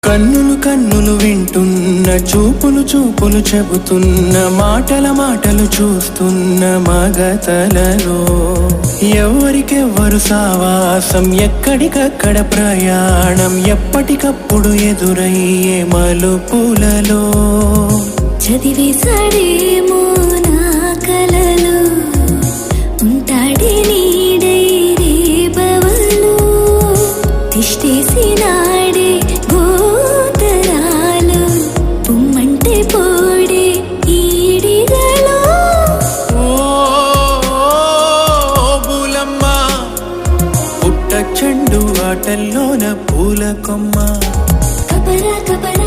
కన్నులు కన్నులు వింటున్న చూపులు చూపులు చెబుతున్న మాటలు చూస్తున్న మగతలలో ఎవరికెవ్వరు సావాసం ఎక్కడికక్కడ ప్రయాణం ఎప్పటికప్పుడు ఎదురయ్యే మలుపులలో చదివేశాడేమో నా కలలో ఉంటాడే నీడై రేబవలు తిష్టేసినాడే గోతరాలు పుమ్మంటే పోడే ఈడిగలో ఓ బులమ్మ పుట్ట చెండు ఆటల్లోన పూల కొమ్మ కపరా కపరా